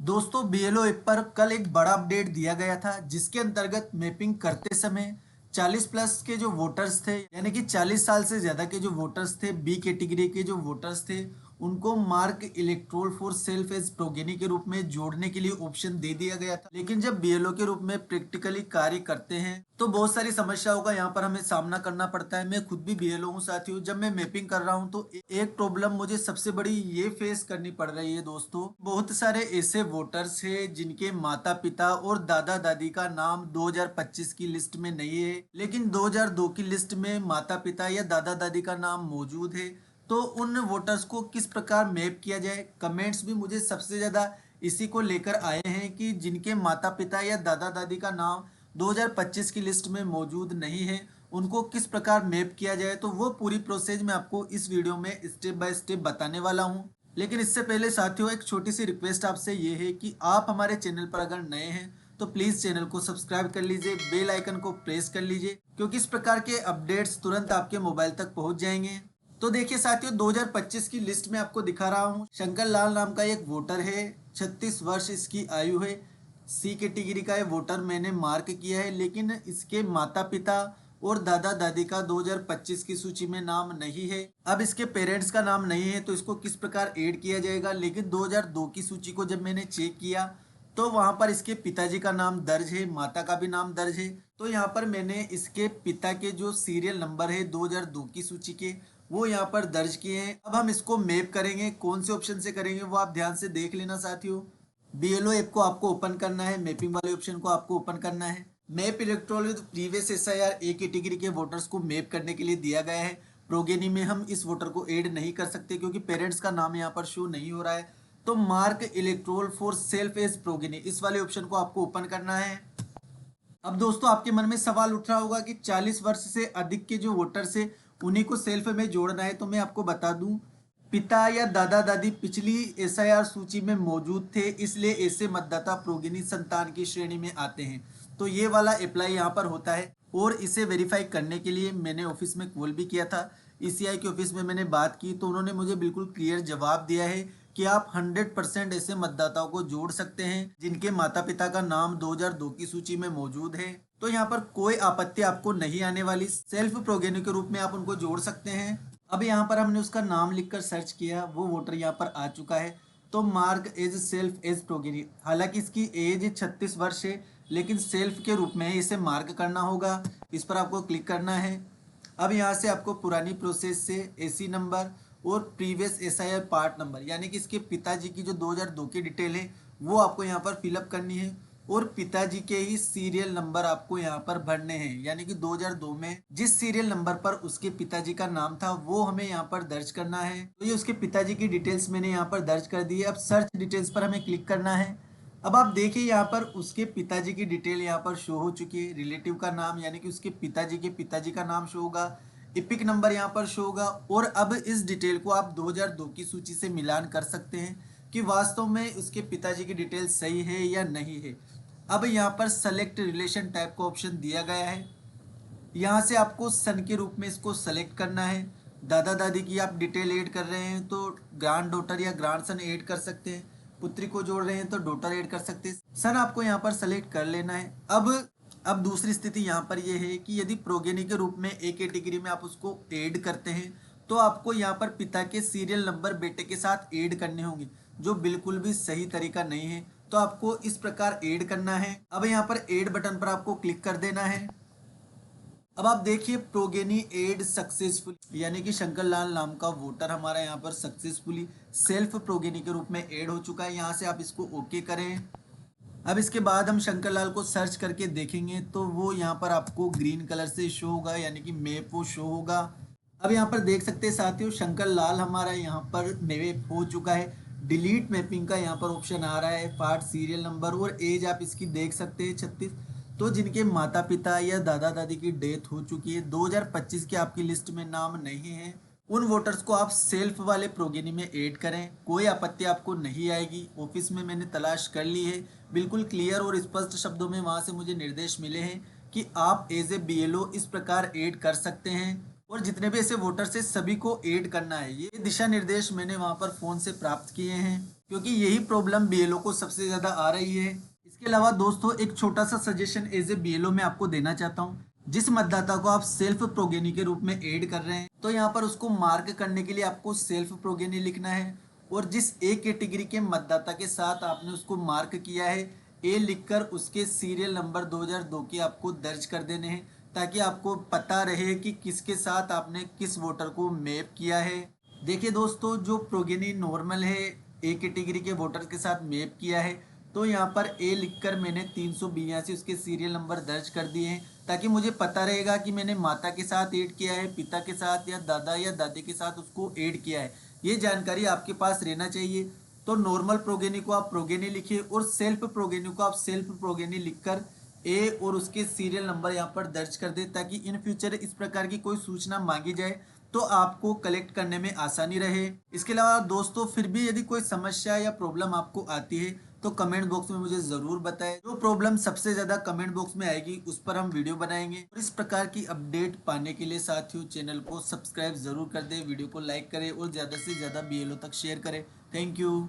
दोस्तों BLO app पर कल एक बड़ा अपडेट दिया गया था जिसके अंतर्गत मैपिंग करते समय 40 प्लस के जो वोटर्स थे यानी कि 40 साल से ज्यादा के जो वोटर्स थे बी कैटेगरी के जो वोटर्स थे उनको mark electoral for self as progeny के रूप में जोड़ने के लिए ऑप्शन दे दिया गया था। लेकिन जब बीएलओ के रूप में प्रैक्टिकली कार्य करते हैं तो बहुत सारी समस्याओं का यहाँ पर हमें सामना करना पड़ता है। मैं खुद भी बीएलओ हूँ साथियों। जब मैं मैपिंग कर रहा हूँ तो एक प्रॉब्लम मुझे सबसे बड़ी ये फेस करनी पड़ रही है दोस्तों। बहुत सारे ऐसे वोटर्स हैं जिनके माता पिता और दादा दादी का नाम 2025 की लिस्ट में नहीं है, लेकिन 2002 की लिस्ट में माता पिता या दादा दादी का नाम मौजूद है। तो उन वोटर्स को किस प्रकार मैप किया जाए। कमेंट्स भी मुझे सबसे ज़्यादा इसी को लेकर आए हैं कि जिनके माता पिता या दादा दादी का नाम 2025 की लिस्ट में मौजूद नहीं है उनको किस प्रकार मैप किया जाए। तो वो पूरी प्रोसेस मैं आपको इस वीडियो में स्टेप बाय स्टेप बताने वाला हूँ। लेकिन इससे पहले साथियों एक छोटी सी रिक्वेस्ट आपसे ये है कि आप हमारे चैनल पर अगर नए हैं तो प्लीज़ चैनल को सब्सक्राइब कर लीजिए, बेल आइकन को प्रेस कर लीजिए क्योंकि इस प्रकार के अपडेट्स तुरंत आपके मोबाइल तक पहुंच जाएंगे। तो देखिए साथियों 2025 की लिस्ट में आपको दिखा रहा हूँ। शंकर लाल नाम का एक वोटर है, 36 वर्ष इसकी आयु है, सी कैटेगरी का ये वोटर मैंने मार्क किया है। लेकिन इसके माता पिता और दादा दादी का 2025 की सूची में नाम नहीं है। अब इसके पेरेंट्स का नाम नहीं है तो इसको किस प्रकार ऐड किया जाएगा। लेकिन 2002 की सूची को जब मैंने चेक किया तो वहां पर इसके पिताजी का नाम दर्ज है, माता का भी नाम दर्ज है। तो यहाँ पर मैंने इसके पिता के जो सीरियल नंबर है 2002 की सूची के वो यहाँ पर दर्ज किए हैं। अब हम इसको मैप करेंगे, कौन से ऑप्शन से करेंगे वो आप ध्यान से देख लेना साथियों। बीएलओ ऐप को आपको ओपन करना है, मैपिंग वाले ऑप्शन को आपको ओपन करना है। Map electoral with previous SIR A category के वोटर्स को मैप करने के लिए दिया गया है। प्रोगेनी में हम इस वोटर को ऐड नहीं कर सकते क्योंकि पेरेंट्स का नाम यहाँ पर शो नहीं हो रहा है। तो mark electoral for self as progeny इस वाले ऑप्शन को आपको ओपन करना है। अब दोस्तों आपके मन में सवाल उठ रहा होगा कि 40 वर्ष से अधिक के जो वोटर्स है उन्हीं को सेल्फ में जोड़ना है। तो मैं आपको बता दूं पिता या दादा दादी पिछली एसआईआर सूची में मौजूद थे, इसलिए ऐसे मतदाता प्रोगिनी संतान की श्रेणी में आते हैं। तो ये वाला अप्लाई यहाँ पर होता है। और इसे वेरीफाई करने के लिए मैंने ऑफिस में कॉल भी किया था, ईसीआई के ऑफिस में मैंने बात की तो उन्होंने मुझे बिल्कुल क्लियर जवाब दिया है कि आप 100% ऐसे मतदाताओं को जोड़ सकते हैं जिनके माता पिता का नाम 2002 की सूची में मौजूद है। तो यहाँ पर कोई आपत्ति आपको नहीं आने वाली, सेल्फ प्रोगेनी के रूप में आप उनको जोड़ सकते हैं। अब यहाँ पर हमने उसका नाम लिखकर सर्च किया, वो वोटर यहाँ पर आ चुका है। तो mark as self as progeny, हालांकि इसकी एज 36 वर्ष है लेकिन सेल्फ के रूप में इसे मार्क करना होगा। इस पर आपको क्लिक करना है। अब यहाँ से आपको पुरानी प्रोसेस से एसी नंबर और प्रीवियस एसआईआर पार्ट नंबर यानी कि इसके पिताजी की जो 2002 की डिटेल है वो आपको यहाँ पर फिलअप करनी है और पिताजी के ही सीरियल नंबर आपको यहाँ पर भरने हैं। यानी कि 2002 में जिस सीरियल नंबर पर उसके पिताजी का नाम था वो हमें यहाँ पर दर्ज करना है। तो ये उसके पिताजी की डिटेल्स मैंने यहाँ पर दर्ज कर दी है। अब सर्च डिटेल्स पर हमें क्लिक करना है। अब आप देखिए यहाँ पर उसके पिताजी की डिटेल यहाँ पर शो हो चुकी है। रिलेटिव का नाम यानी कि उसके पिताजी के पिताजी का नाम शो होगा, इपिक नंबर यहाँ पर शो होगा। और अब इस डिटेल को आप 2002 की सूची से मिलान कर सकते हैं कि वास्तव में उसके पिताजी की डिटेल सही है या नहीं है। अब यहाँ पर सेलेक्ट रिलेशन टाइप का ऑप्शन दिया गया है। यहाँ से आपको सन के रूप में इसको सेलेक्ट करना है। दादा दादी की आप डिटेल ऐड कर रहे हैं तो ग्रैंड डॉटर या ग्रैंड सन ऐड कर सकते हैं। पुत्री को जोड़ रहे हैं तो डॉटर ऐड कर सकते हैं। सन आपको यहाँ पर सेलेक्ट कर लेना है। अब दूसरी स्थिति यहाँ पर यह है कि यदि प्रोगेनी के रूप में ए कैटेगरी में आप उसको ऐड करते हैं तो आपको यहाँ पर पिता के सीरियल नंबर बेटे के साथ ऐड करने होंगे, जो बिल्कुल भी सही तरीका नहीं है। तो आपको इस प्रकार ऐड करना है। अब यहाँ पर ऐड बटन पर आपको क्लिक कर देना है। अब आप देखिए प्रोगेनी एड सक्सेसफुल यानी कि शंकर लाल नाम का वोटर हमारा यहाँ पर सक्सेसफुली सेल्फ प्रोगेनी के रूप में ऐड हो चुका है। यहाँ से आप इसको ओके करें। अब इसके बाद हम शंकर लाल को सर्च करके देखेंगे तो वो यहाँ पर आपको ग्रीन कलर से शो होगा यानी कि मैप वो शो होगा। अब यहाँ पर देख सकते हैं साथियों शंकर लाल हमारा यहाँ पर मैप हो चुका है। डिलीट मैपिंग का यहाँ पर ऑप्शन आ रहा है, पार्ट सीरियल नंबर और एज आप इसकी देख सकते हैं 36। तो जिनके माता पिता या दादा दादी की डेथ हो चुकी है 2025 की आपकी लिस्ट में नाम नहीं है उन वोटर्स को आप सेल्फ वाले प्रोगेनी में ऐड करें, कोई आपत्ति आपको नहीं आएगी। ऑफिस में मैंने तलाश कर ली है, बिल्कुल क्लियर और स्पष्ट शब्दों में वहां से मुझे निर्देश मिले हैं कि आप एज ए बीएलओ इस प्रकार ऐड कर सकते हैं और जितने भी ऐसे वोटर्स है सभी को ऐड करना है। ये दिशा निर्देश मैंने वहां पर फोन से प्राप्त किए हैं। क्योंकि यही प्रॉब्लम बीएलओ को सबसे ज़्यादा आ रही है। इसके अलावा दोस्तों एक छोटा सा सजेशन एज ए बीएलओ में आपको देना चाहता हूँ। जिस मतदाता को आप सेल्फ प्रोगेनी के रूप में ऐड कर रहे हैं तो यहाँ पर उसको मार्क करने के लिए आपको सेल्फ प्रोगेनी लिखना है, और जिस ए कैटेगरी के मतदाता के साथ आपने उसको मार्क किया है ए लिखकर उसके सीरियल नंबर 2002 के आपको दर्ज कर देने हैं, ताकि आपको पता रहे कि किसके साथ आपने किस वोटर को मैप किया है। देखिए दोस्तों, जो प्रोगेनी नॉर्मल है ए कैटेगरी के वोटर के साथ मैप किया है, तो यहाँ पर ए लिखकर मैंने 382 उसके सीरियल नंबर दर्ज कर दिए हैं, ताकि मुझे पता रहेगा कि मैंने माता के साथ ऐड किया है, पिता के साथ या दादी के साथ उसको ऐड किया है। ये जानकारी आपके पास रहना चाहिए। तो नॉर्मल प्रोगेनी को आप प्रोगेनी लिखिए और सेल्फ प्रोगेनी को आप सेल्फ प्रोगेनी लिखकर ए और उसके सीरियल नंबर यहाँ पर दर्ज कर दे, ताकि इन फ्यूचर इस प्रकार की कोई सूचना मांगी जाए तो आपको कलेक्ट करने में आसानी रहे। इसके अलावा दोस्तों फिर भी यदि कोई समस्या या प्रॉब्लम आपको आती है तो कमेंट बॉक्स में मुझे ज़रूर बताएं। जो प्रॉब्लम सबसे ज़्यादा कमेंट बॉक्स में आएगी उस पर हम वीडियो बनाएंगे। और इस प्रकार की अपडेट पाने के लिए साथियों चैनल को सब्सक्राइब ज़रूर कर दें, वीडियो को लाइक करें और ज़्यादा से ज़्यादा बीएलओ तक शेयर करें। Thank you.